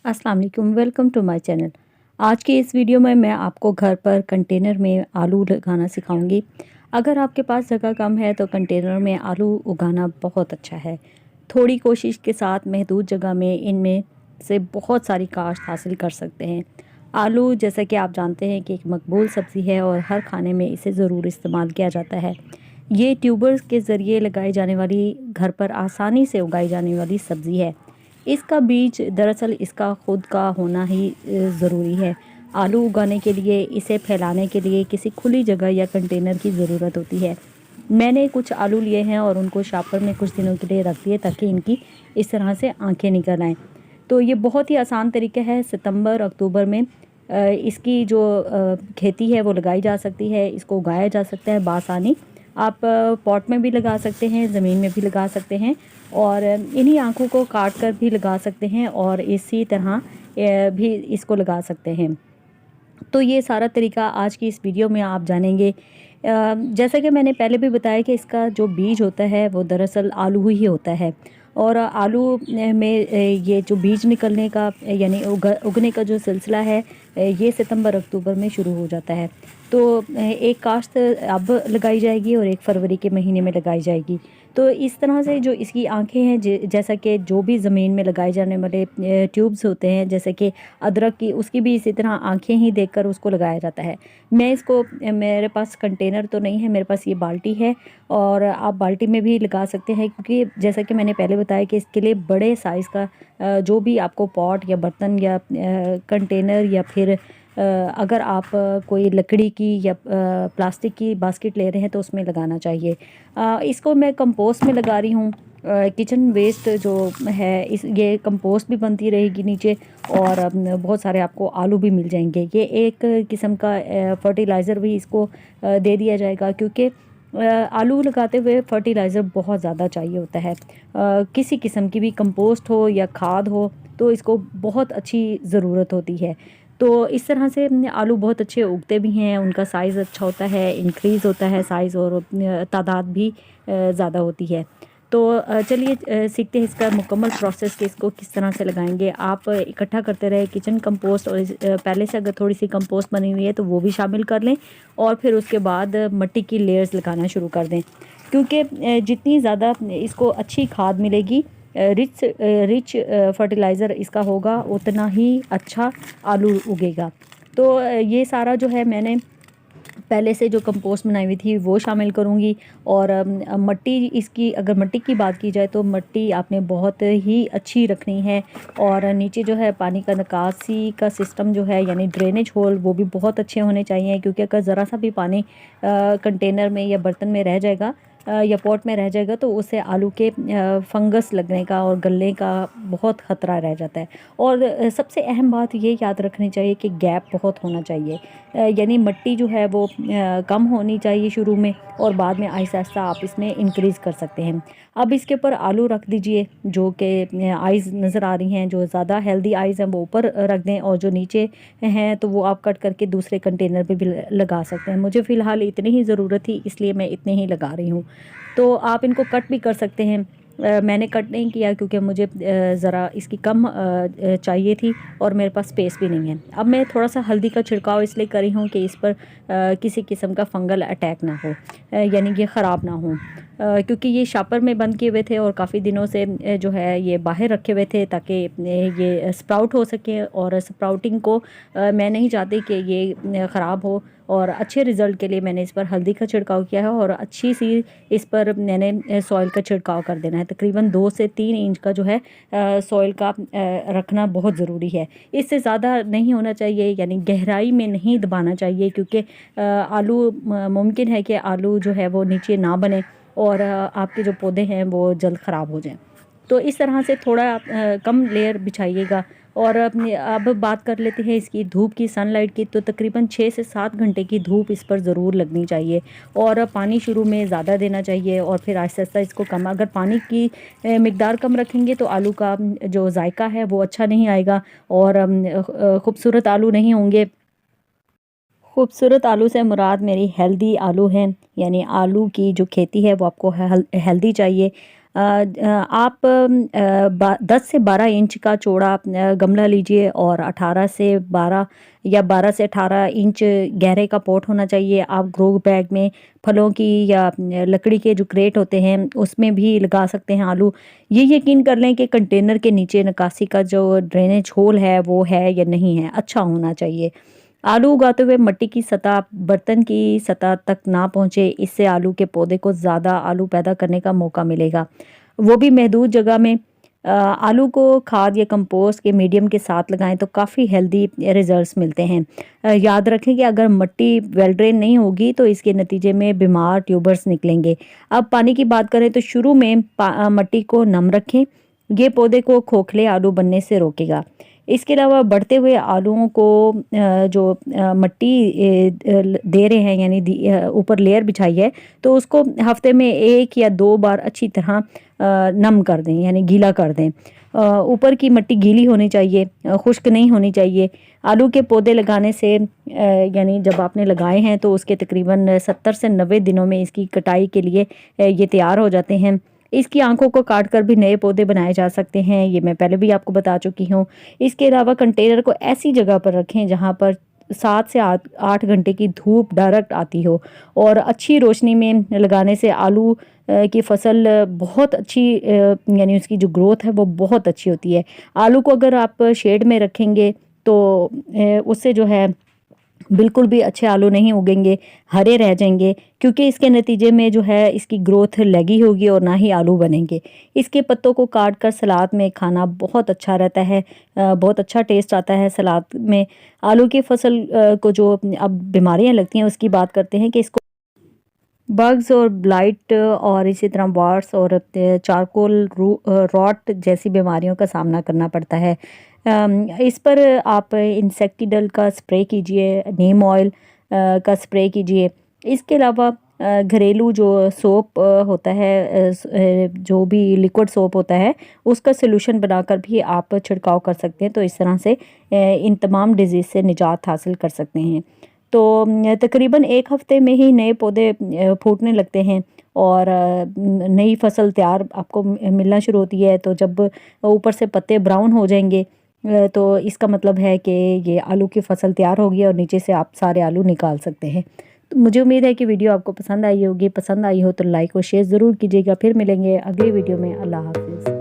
अस्सलाम वालेकुम, welcome to my channel. आज की इस वीडियो में मैं आपको घर पर कंटेनर में आलू लगाना सिखाऊंगी। अगर आपके पास जगह कम है तो कंटेनर में आलू उगाना बहुत अच्छा है। थोड़ी कोशिश के साथ महदूद जगह में इनमें से बहुत सारी काश्त हासिल कर सकते हैं। आलू जैसा कि आप जानते हैं कि एक मकबूल सब्ज़ी है और हर खाने में इसे ज़रूर इस्तेमाल किया जाता है। ये ट्यूबर्स के ज़रिए लगाई जाने वाली, घर पर आसानी से उगाई जाने वाली सब्ज़ी है। इसका बीज दरअसल इसका खुद का होना ही ज़रूरी है। आलू उगाने के लिए, इसे फैलाने के लिए किसी खुली जगह या कंटेनर की ज़रूरत होती है। मैंने कुछ आलू लिए हैं और उनको शॉपर में कुछ दिनों के लिए रख दिए ताकि इनकी इस तरह से आंखें निकल आएँ। तो ये बहुत ही आसान तरीका है। सितंबर अक्टूबर में इसकी जो खेती है वो लगाई जा सकती है। इसको उगाया जा सकता है बासानी। आप पॉट में भी लगा सकते हैं, ज़मीन में भी लगा सकते हैं और इन्हीं आँखों को काट कर भी लगा सकते हैं और इसी तरह भी इसको लगा सकते हैं। तो ये सारा तरीका आज की इस वीडियो में आप जानेंगे। जैसा कि मैंने पहले भी बताया कि इसका जो बीज होता है वो दरअसल आलू ही होता है और आलू में ये जो बीज निकलने का यानी उगने का जो सिलसिला है ये सितंबर अक्टूबर में शुरू हो जाता है। तो एक काश्त अब लगाई जाएगी और 1 फरवरी के महीने में लगाई जाएगी। तो इस तरह से जो इसकी आँखें हैं, जैसा कि जो भी ज़मीन में लगाए जाने वाले ट्यूब्स होते हैं, जैसे कि अदरक की, उसकी भी इसी तरह आँखें ही देखकर उसको लगाया जाता है। मैं इसको मेरे पास कंटेनर तो नहीं है, मेरे पास ये बाल्टी है और आप बाल्टी में भी लगा सकते हैं क्योंकि जैसा कि मैंने पहले बताया कि इसके लिए बड़े साइज़ का जो भी आपको पॉट या बर्तन या कंटेनर या फिर अगर आप कोई लकड़ी की या प्लास्टिक की बास्केट ले रहे हैं तो उसमें लगाना चाहिए। इसको मैं कंपोस्ट में लगा रही हूँ। किचन वेस्ट जो है इस ये कंपोस्ट भी बनती रहेगी नीचे और बहुत सारे आपको आलू भी मिल जाएंगे। ये एक किस्म का फर्टिलाइज़र भी इसको दे दिया जाएगा क्योंकि आलू लगाते हुए फर्टिलाइज़र बहुत ज़्यादा चाहिए होता है। किसी किस्म की भी कंपोस्ट हो या खाद हो तो इसको बहुत अच्छी ज़रूरत होती है। तो इस तरह से आलू बहुत अच्छे उगते भी हैं, उनका साइज़ अच्छा होता है, इंक्रीज़ होता है साइज़ और तादाद भी ज़्यादा होती है। तो चलिए सीखते हैं इसका मुकम्मल प्रोसेस कि इसको किस तरह से लगाएंगे। आप इकट्ठा करते रहे किचन कंपोस्ट और पहले से अगर थोड़ी सी कंपोस्ट बनी हुई है तो वो भी शामिल कर लें और फिर उसके बाद मिट्टी की लेयर्स लगाना शुरू कर दें क्योंकि जितनी ज़्यादा इसको अच्छी खाद मिलेगी, रिच फर्टिलाइज़र इसका होगा, उतना ही अच्छा आलू उगेगा। तो ये सारा जो है मैंने पहले से जो कंपोस्ट बनाई हुई थी वो शामिल करूँगी और मिट्टी, इसकी अगर मिट्टी की बात की जाए तो मिट्टी आपने बहुत ही अच्छी रखनी है और नीचे जो है पानी का निकासी का सिस्टम जो है यानी ड्रेनेज होल वो भी बहुत अच्छे होने चाहिए क्योंकि अगर ज़रा सा भी पानी कंटेनर में या बर्तन में रह जाएगा या पॉट में रह जाएगा तो उससे आलू के फंगस लगने का और गलने का बहुत ख़तरा रह जाता है। और सबसे अहम बात ये याद रखनी चाहिए कि गैप बहुत होना चाहिए, यानी मिट्टी जो है वो कम होनी चाहिए शुरू में और बाद में आहिस्ता आहिस्ता आप इसमें इंक्रीज़ कर सकते हैं। अब इसके ऊपर आलू रख दीजिए, जो कि आइज़ नज़र आ रही हैं, जो ज़्यादा हेल्दी आइज़ हैं वो ऊपर रख दें और जो नीचे हैं तो वो आप कट करके दूसरे कंटेनर पे भी लगा सकते हैं। मुझे फ़िलहाल इतनी ही ज़रूरत थी इसलिए मैं इतने ही लगा रही हूँ। तो आप इनको कट भी कर सकते हैं। मैंने कट नहीं किया क्योंकि मुझे ज़रा इसकी कम चाहिए थी और मेरे पास स्पेस भी नहीं है। अब मैं थोड़ा सा हल्दी का छिड़काव इसलिए कर रही हूँ कि इस पर किसी किस्म का फंगल अटैक ना हो, यानी ये ख़राब ना हो, क्योंकि ये शॉपर में बंद किए हुए थे और काफ़ी दिनों से जो है ये बाहर रखे हुए थे ताकि ये स्प्राउट हो सके और स्प्राउटिंग को मैं नहीं चाहती कि ये ख़राब हो और अच्छे रिज़ल्ट के लिए मैंने इस पर हल्दी का छिड़काव किया है और अच्छी सी इस पर मैंने सॉइल का छिड़काव कर देना है। तकरीबन 2 से 3 इंच का जो है सॉइल का रखना बहुत ज़रूरी है। इससे ज़्यादा नहीं होना चाहिए, यानी गहराई में नहीं दबाना चाहिए क्योंकि आलू मुमकिन है कि आलू जो है वो नीचे ना बने और आपके जो पौधे हैं वो जल्द ख़राब हो जाएँ। तो इस तरह से थोड़ा कम लेयर बिछाइएगा। और अब बात कर लेते हैं इसकी धूप की, सनलाइट की। तो तकरीबन 6 से 7 घंटे की धूप इस पर ज़रूर लगनी चाहिए और पानी शुरू में ज़्यादा देना चाहिए और फिर आहिस्ता आहिस्ता इसको कम, अगर पानी की मिकदार कम रखेंगे तो आलू का जो जायका है वो अच्छा नहीं आएगा और खूबसूरत आलू नहीं होंगे। खूबसूरत आलू से मुराद मेरी हेल्दी आलू हैं, यानी आलू की जो खेती है वो आपको हेल्दी चाहिए। आप 10 से 12 इंच का चौड़ा गमला लीजिए और 18 से 12 या 12 से 18 इंच गहरे का पॉट होना चाहिए। आप ग्रो बैग में फलों की या लकड़ी के जो क्रेट होते हैं उसमें भी लगा सकते हैं आलू। ये यकीन कर लें कि कंटेनर के नीचे निकासी का जो ड्रेनेज होल है वो है या नहीं है, अच्छा होना चाहिए। आलू उगाते हुए मिट्टी की सतह बर्तन की सतह तक ना पहुंचे, इससे आलू के पौधे को ज़्यादा आलू पैदा करने का मौका मिलेगा, वो भी महदूद जगह में। आलू को खाद या कंपोस्ट के मीडियम के साथ लगाएं तो काफ़ी हेल्दी रिजल्ट्स मिलते हैं। याद रखें कि अगर मिट्टी वेल ड्रेन नहीं होगी तो इसके नतीजे में बीमार ट्यूबर्स निकलेंगे। अब पानी की बात करें तो शुरू में मिट्टी को नम रखें, ये पौधे को खोखले आलू बनने से रोकेगा। इसके अलावा बढ़ते हुए आलूओं को जो मिट्टी दे रहे हैं यानी ऊपर लेयर बिछाई है तो उसको हफ्ते में 1 या 2 बार अच्छी तरह नम कर दें यानी गीला कर दें। ऊपर की मिट्टी गीली होनी चाहिए, खुश्क नहीं होनी चाहिए। आलू के पौधे लगाने से यानी जब आपने लगाए हैं तो उसके तकरीबन 70 से 90 दिनों में इसकी कटाई के लिए ये तैयार हो जाते हैं। इसकी आंखों को काट कर भी नए पौधे बनाए जा सकते हैं, ये मैं पहले भी आपको बता चुकी हूँ। इसके अलावा कंटेनर को ऐसी जगह पर रखें जहाँ पर 7 से 8 घंटे की धूप डायरेक्ट आती हो और अच्छी रोशनी में लगाने से आलू की फसल बहुत अच्छी यानी उसकी जो ग्रोथ है वो बहुत अच्छी होती है। आलू को अगर आप शेड में रखेंगे तो उससे जो है बिल्कुल भी अच्छे आलू नहीं उगेंगे, हरे रह जाएंगे, क्योंकि इसके नतीजे में जो है इसकी ग्रोथ लैगी होगी और ना ही आलू बनेंगे। इसके पत्तों को काट कर सलाद में खाना बहुत अच्छा रहता है, बहुत अच्छा टेस्ट आता है सलाद में। आलू की फसल को जो अब बीमारियां लगती हैं उसकी बात करते हैं कि इसको बग्स और ब्लाइट और इसी तरह वॉट्स और चारकोल रॉट जैसी बीमारियों का सामना करना पड़ता है। इस पर आप इंसेक्टिडल का स्प्रे कीजिए, नीम ऑयल का स्प्रे कीजिए। इसके अलावा घरेलू जो सोप होता है, जो भी लिक्विड सोप होता है उसका सोल्यूशन बनाकर भी आप छिड़काव कर सकते हैं, तो इस तरह से इन तमाम डिजीज़ से निजात हासिल कर सकते हैं। तो तकरीबन 1 हफ्ते में ही नए पौधे फूटने लगते हैं और नई फसल तैयार आपको मिलना शुरू होती है। तो जब ऊपर से पत्ते ब्राउन हो जाएंगे तो इसका मतलब है कि ये आलू की फसल तैयार होगी और नीचे से आप सारे आलू निकाल सकते हैं। तो मुझे उम्मीद है कि वीडियो आपको पसंद आई होगी। पसंद आई हो तो लाइक और शेयर ज़रूर कीजिएगा। फिर मिलेंगे अगली वीडियो में। अल्लाह हाफिज़।